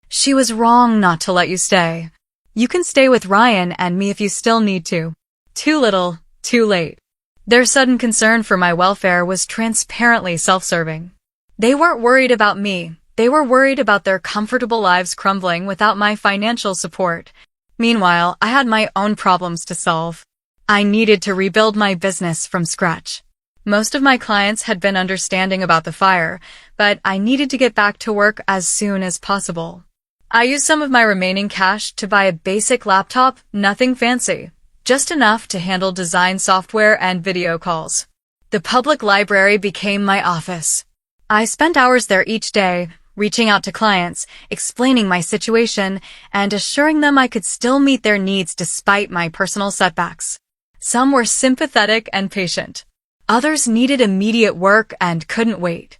She was wrong not to let you stay. You can stay with Ryan and me if you still need to. Too little, too late. Their sudden concern for my welfare was transparently self-serving. They weren't worried about me. They were worried about their comfortable lives crumbling without my financial support. Meanwhile, I had my own problems to solve. I needed to rebuild my business from scratch. Most of my clients had been understanding about the fire, but I needed to get back to work as soon as possible. I used some of my remaining cash to buy a basic laptop, nothing fancy. Just enough to handle design software and video calls. The public library became my office. I spent hours there each day, reaching out to clients, explaining my situation, and assuring them I could still meet their needs despite my personal setbacks. Some were sympathetic and patient. Others needed immediate work and couldn't wait.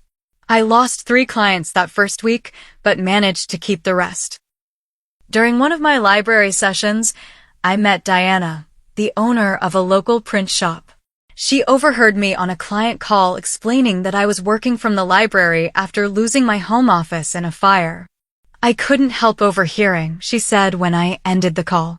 I lost 3 clients that first week, but managed to keep the rest. During one of my library sessions, I met Diana, the owner of a local print shop. She overheard me on a client call explaining that I was working from the library after losing my home office in a fire. I couldn't help overhearing, she said when I ended the call.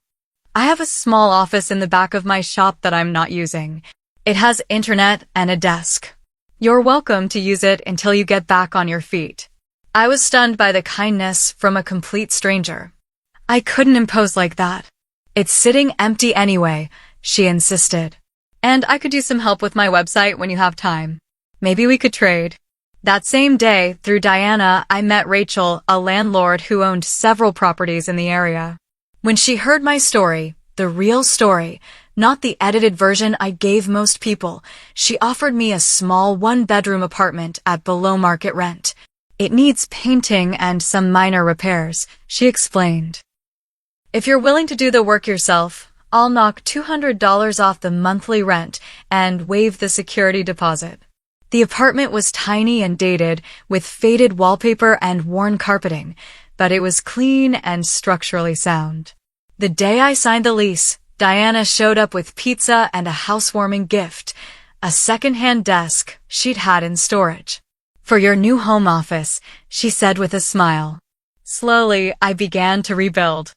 I have a small office in the back of my shop that I'm not using. It has internet and a desk. You're welcome to use it until you get back on your feet. I was stunned by the kindness from a complete stranger. I couldn't impose like that. It's sitting empty anyway, she insisted. And I could use some help with my website when you have time. Maybe we could trade. That same day, through Diana, I met Rachel, a landlord who owned several properties in the area. When she heard my story, the real story, not the edited version I gave most people, she offered me a small 1-bedroom apartment at below market rent. It needs painting and some minor repairs, she explained. If you're willing to do the work yourself, I'll knock $200 off the monthly rent and waive the security deposit. The apartment was tiny and dated, with faded wallpaper and worn carpeting, but it was clean and structurally sound. The day I signed the lease, Diana showed up with pizza and a housewarming gift, a second-hand desk she'd had in storage. For your new home office, she said with a smile. Slowly, I began to rebuild.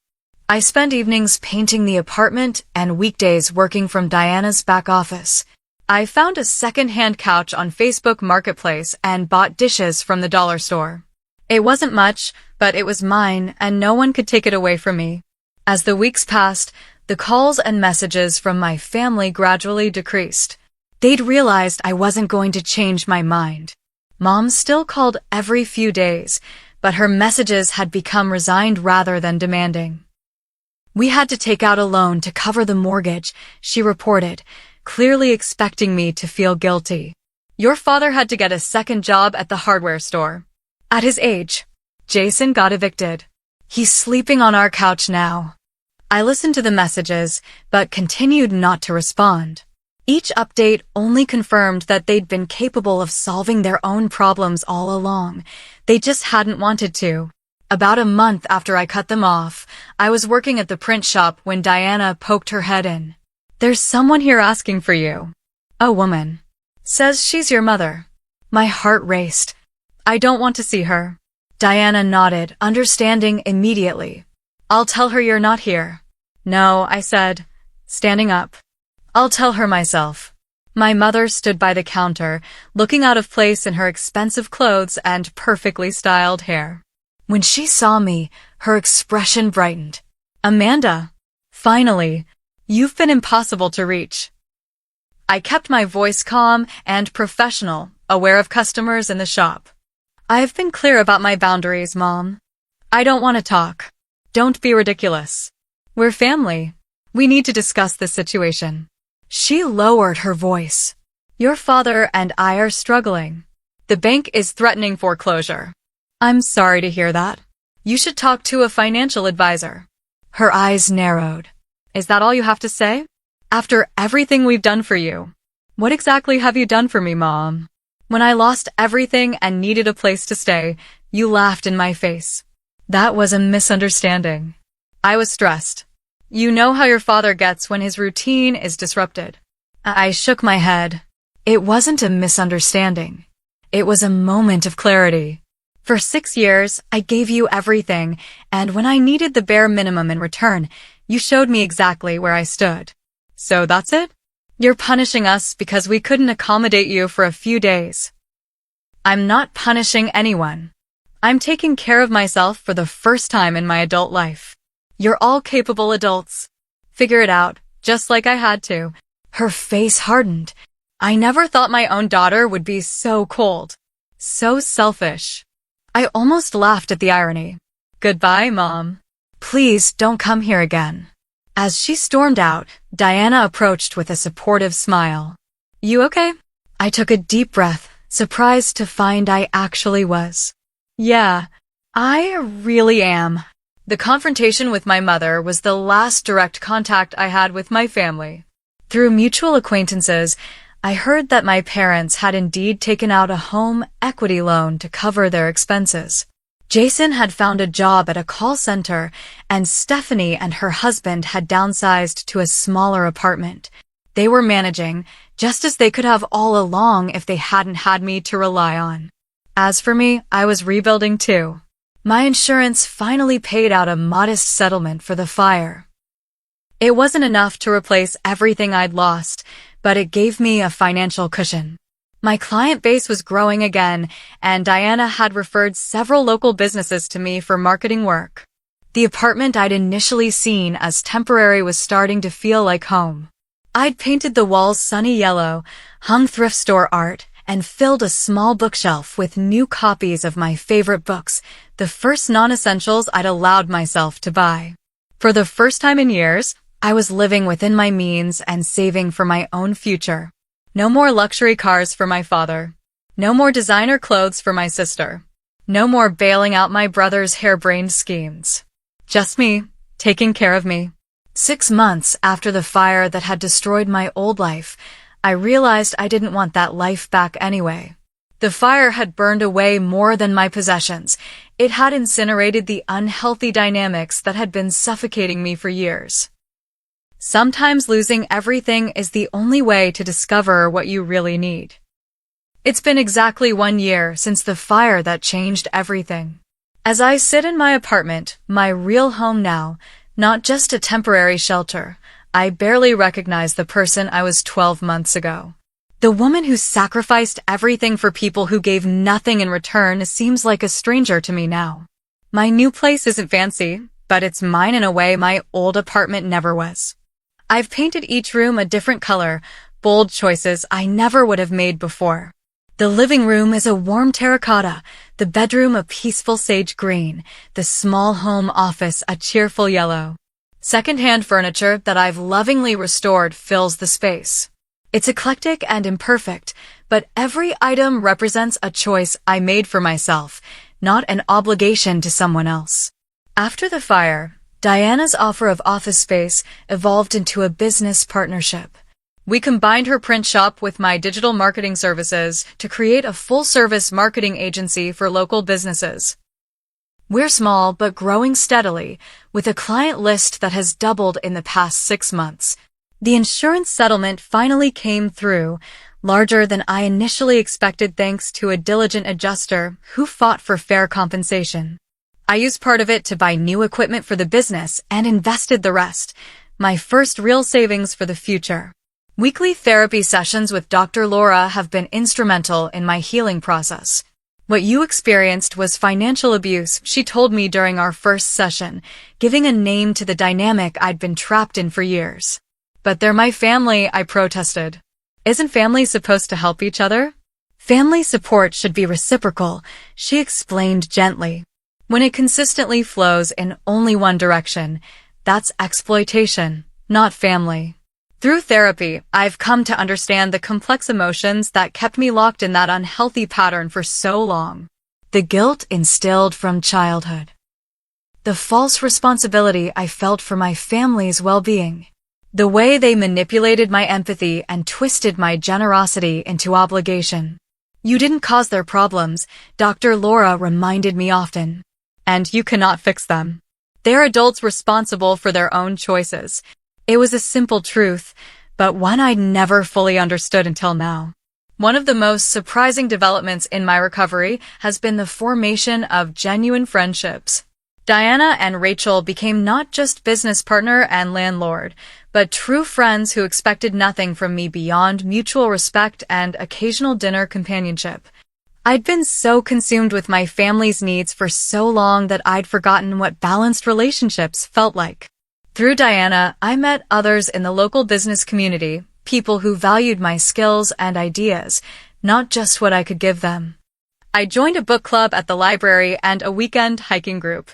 I spent evenings painting the apartment and weekdays working from Diana's back office. I found a second-hand couch on Facebook Marketplace and bought dishes from the dollar store. It wasn't much, but it was mine and no one could take it away from me. As the weeks passed, the calls and messages from my family gradually decreased. They'd realized I wasn't going to change my mind. Mom still called every few days, but her messages had become resigned rather than demanding. We had to take out a loan to cover the mortgage, she reported, clearly expecting me to feel guilty. Your father had to get a second job at the hardware store. At his age, Jason got evicted. He's sleeping on our couch now. I listened to the messages, but continued not to respond. Each update only confirmed that they'd been capable of solving their own problems all along. They just hadn't wanted to. About a month after I cut them off, I was working at the print shop when Diana poked her head in. There's someone here asking for you. A woman. Says she's your mother. My heart raced. I don't want to see her. Diana nodded, understanding immediately. I'll tell her you're not here. No, I said, standing up. I'll tell her myself. My mother stood by the counter, looking out of place in her expensive clothes and perfectly styled hair. When she saw me, her expression brightened. Amanda, finally, you've been impossible to reach. I kept my voice calm and professional, aware of customers in the shop. I've been clear about my boundaries, Mom. I don't want to talk. Don't be ridiculous. We're family. We need to discuss this situation. She lowered her voice. Your father and I are struggling. The bank is threatening foreclosure. I'm sorry to hear that. You should talk to a financial advisor. Her eyes narrowed. Is that all you have to say? After everything we've done for you. What exactly have you done for me, Mom? When I lost everything and needed a place to stay, you laughed in my face. That was a misunderstanding. I was stressed. You know how your father gets when his routine is disrupted. I shook my head. It wasn't a misunderstanding. It was a moment of clarity. For 6 years, I gave you everything, and when I needed the bare minimum in return, you showed me exactly where I stood. So that's it? You're punishing us because we couldn't accommodate you for a few days. I'm not punishing anyone. I'm taking care of myself for the first time in my adult life. You're all capable adults. Figure it out, just like I had to. Her face hardened. I never thought my own daughter would be so cold. So selfish. I almost laughed at the irony. Goodbye, Mom. Please don't come here again. As she stormed out, Diana approached with a supportive smile. You okay? I took a deep breath, surprised to find I actually was. Yeah, I really am. The confrontation with my mother was the last direct contact I had with my family. Through mutual acquaintances, I heard that my parents had indeed taken out a home equity loan to cover their expenses. Jason had found a job at a call center, and Stephanie and her husband had downsized to a smaller apartment. They were managing, just as they could have all along if they hadn't had me to rely on. As for me, I was rebuilding too. My insurance finally paid out a modest settlement for the fire. It wasn't enough to replace everything I'd lost, but it gave me a financial cushion. My client base was growing again, and Diana had referred several local businesses to me for marketing work. The apartment I'd initially seen as temporary was starting to feel like home. I'd painted the walls sunny yellow, hung thrift store art, and filled a small bookshelf with new copies of my favorite books, the first non-essentials I'd allowed myself to buy. For the first time in years, I was living within my means and saving for my own future. No more luxury cars for my father. No more designer clothes for my sister. No more bailing out my brother's harebrained schemes. Just me, taking care of me. 6 months after the fire that had destroyed my old life, I realized I didn't want that life back anyway. The fire had burned away more than my possessions. It had incinerated the unhealthy dynamics that had been suffocating me for years. Sometimes losing everything is the only way to discover what you really need. It's been exactly 1 year since the fire that changed everything. As I sit in my apartment, my real home now, not just a temporary shelter, I barely recognize the person I was 12 months ago. The woman who sacrificed everything for people who gave nothing in return seems like a stranger to me now. My new place isn't fancy, but it's mine in a way my old apartment never was. I've painted each room a different color, bold choices I never would have made before. The living room is a warm terracotta, the bedroom a peaceful sage green, the small home office a cheerful yellow. Second-hand furniture that I've lovingly restored fills the space. It's eclectic and imperfect, but every item represents a choice I made for myself, not an obligation to someone else. After the fire, Diana's offer of office space evolved into a business partnership. We combined her print shop with my digital marketing services to create a full-service marketing agency for local businesses. We're small but growing steadily, with a client list that has doubled in the past 6 months. The insurance settlement finally came through, larger than I initially expected thanks to a diligent adjuster who fought for fair compensation. I used part of it to buy new equipment for the business and invested the rest, my first real savings for the future. Weekly therapy sessions with Dr. Laura have been instrumental in my healing process. What you experienced was financial abuse, she told me during our first session, giving a name to the dynamic I'd been trapped in for years. But they're my family, I protested. Isn't family supposed to help each other? Family support should be reciprocal, she explained gently. When it consistently flows in only one direction, that's exploitation, not family. Through therapy, I've come to understand the complex emotions that kept me locked in that unhealthy pattern for so long. The guilt instilled from childhood. The false responsibility I felt for my family's well-being. The way they manipulated my empathy and twisted my generosity into obligation. You didn't cause their problems, Dr. Laura reminded me often. And you cannot fix them. They're adults responsible for their own choices. It was a simple truth, but one I'd never fully understood until now. One of the most surprising developments in my recovery has been the formation of genuine friendships. Diana and Rachel became not just business partner and landlord, but true friends who expected nothing from me beyond mutual respect and occasional dinner companionship. I'd been so consumed with my family's needs for so long that I'd forgotten what balanced relationships felt like. Through Diana, I met others in the local business community, people who valued my skills and ideas, not just what I could give them. I joined a book club at the library and a weekend hiking group.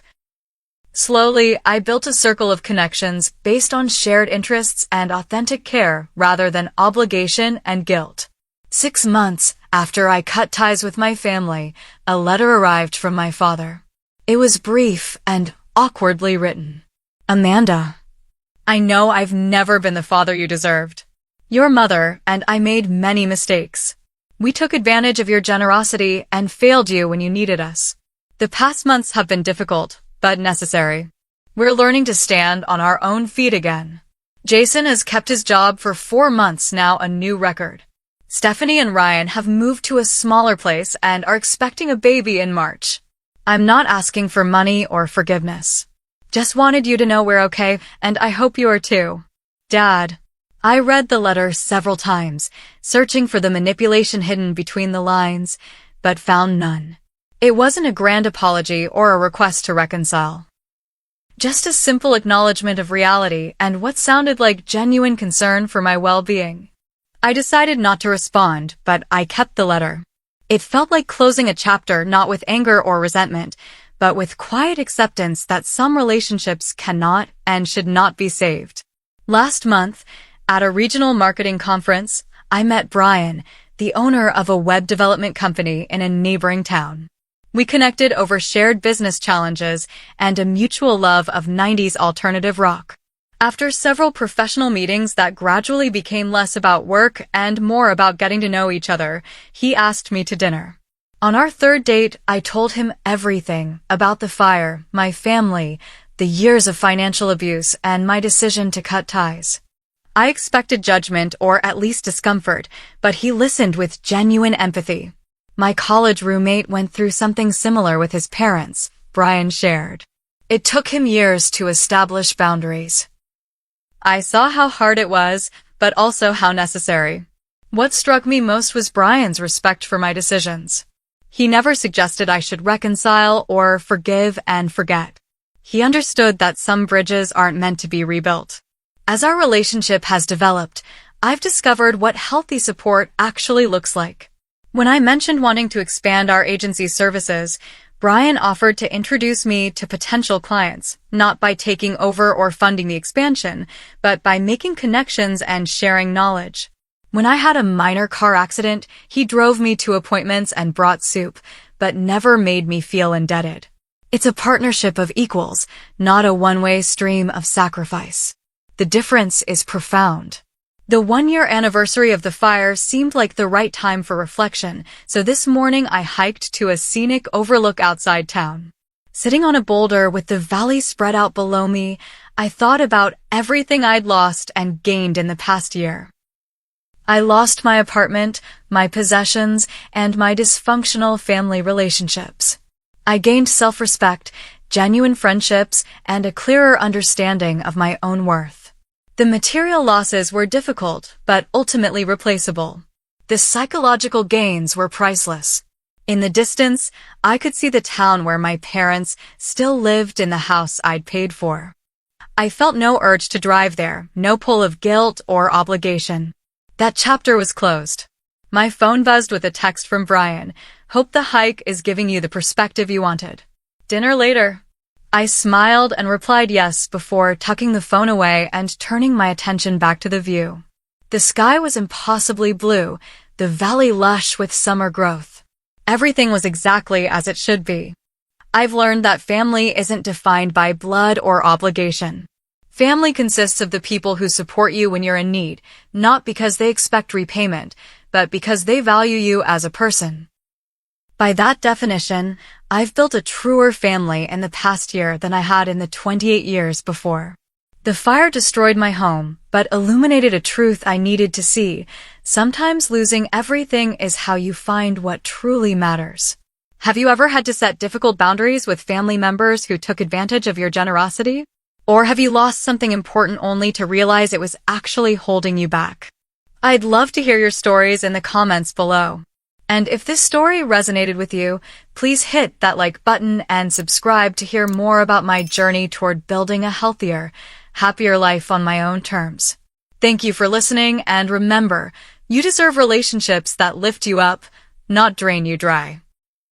Slowly, I built a circle of connections based on shared interests and authentic care rather than obligation and guilt. 6 months after I cut ties with my family, a letter arrived from my father. It was brief and awkwardly written. Amanda, I know I've never been the father you deserved. Your mother and I made many mistakes. We took advantage of your generosity and failed you when you needed us. The past months have been difficult, but necessary. We're learning to stand on our own feet again. Jason has kept his job for 4 months now, a new record. Stephanie and Ryan have moved to a smaller place and are expecting a baby in March. I'm not asking for money or forgiveness. Just wanted you to know we're okay, and I hope you are too. Dad. I read the letter several times, searching for the manipulation hidden between the lines, but found none. It wasn't a grand apology or a request to reconcile. Just a simple acknowledgement of reality and what sounded like genuine concern for my well-being. I decided not to respond, but I kept the letter. It felt like closing a chapter not with anger or resentment, but with quiet acceptance that some relationships cannot and should not be saved. Last month, at a regional marketing conference, I met Brian, the owner of a web development company in a neighboring town. We connected over shared business challenges and a mutual love of 90s alternative rock. After several professional meetings that gradually became less about work and more about getting to know each other, he asked me to dinner. On our third date, I told him everything about the fire, my family, the years of financial abuse, and my decision to cut ties. I expected judgment or at least discomfort, but he listened with genuine empathy. My college roommate went through something similar with his parents, Brian shared. It took him years to establish boundaries. I saw how hard it was, but also how necessary. What struck me most was Brian's respect for my decisions. He never suggested I should reconcile or forgive and forget. He understood that some bridges aren't meant to be rebuilt. As our relationship has developed, I've discovered what healthy support actually looks like. When I mentioned wanting to expand our agency's services, Brian offered to introduce me to potential clients, not by taking over or funding the expansion, but by making connections and sharing knowledge. When I had a minor car accident, he drove me to appointments and brought soup, but never made me feel indebted. It's a partnership of equals, not a one-way stream of sacrifice. The difference is profound. The 1-year anniversary of the fire seemed like the right time for reflection, so this morning I hiked to a scenic overlook outside town. Sitting on a boulder with the valley spread out below me, I thought about everything I'd lost and gained in the past year. I lost my apartment, my possessions, and my dysfunctional family relationships. I gained self-respect, genuine friendships, and a clearer understanding of my own worth. The material losses were difficult, but ultimately replaceable. The psychological gains were priceless. In the distance, I could see the town where my parents still lived in the house I'd paid for. I felt no urge to drive there, no pull of guilt or obligation. That chapter was closed. My phone buzzed with a text from Brian. Hope the hike is giving you the perspective you wanted. Dinner later. I smiled and replied yes before tucking the phone away and turning my attention back to the view. The sky was impossibly blue, the valley lush with summer growth. Everything was exactly as it should be. I've learned that family isn't defined by blood or obligation. Family consists of the people who support you when you're in need, not because they expect repayment, but because they value you as a person. By that definition, I've built a truer family in the past year than I had in the 28 years before. The fire destroyed my home, but illuminated a truth I needed to see. Sometimes losing everything is how you find what truly matters. Have you ever had to set difficult boundaries with family members who took advantage of your generosity? Or have you lost something important only to realize it was actually holding you back? I'd love to hear your stories in the comments below. And if this story resonated with you, please hit that like button and subscribe to hear more about my journey toward building a healthier, happier life on my own terms. Thank you for listening, and remember, you deserve relationships that lift you up, not drain you dry.